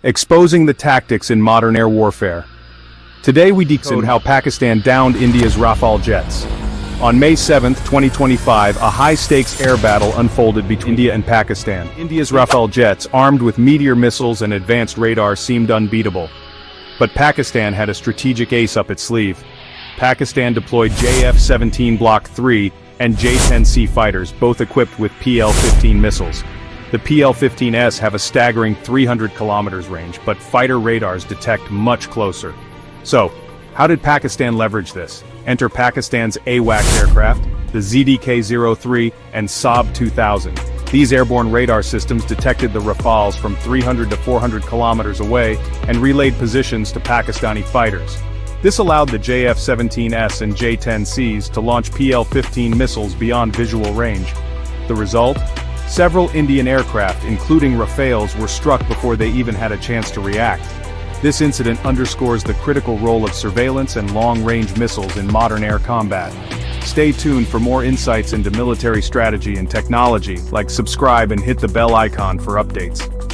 exposing the tactics in modern air warfare. Today we decode how Pakistan downed India's Rafael jets. On May 7, 2025, a high-stakes air battle unfolded between India and Pakistan. India's Rafael jets, armed with Meteor missiles and advanced radar, seemed unbeatable. But Pakistan had a strategic ace up its sleeve. Pakistan deployed JF-17 Block 3 and J-10C fighters, both equipped with PL-15 missiles. The PL-15S have a staggering 300 kilometers range, but fighter radars detect much closer. So, how did Pakistan leverage this? Enter Pakistan's AWACS aircraft, the ZDK-03 and Saab-2000. These airborne radar systems detected the Rafales from 300 to 400 kilometers away and relayed positions to Pakistani fighters. This allowed the JF-17S and J-10Cs to launch PL-15 missiles beyond visual range. The result? Several Indian aircraft, including Rafales, were struck before they even had a chance to react. This incident underscores the critical role of surveillance and long-range missiles in modern air combat. Stay tuned for more insights into military strategy and technology, subscribe and hit the bell icon for updates.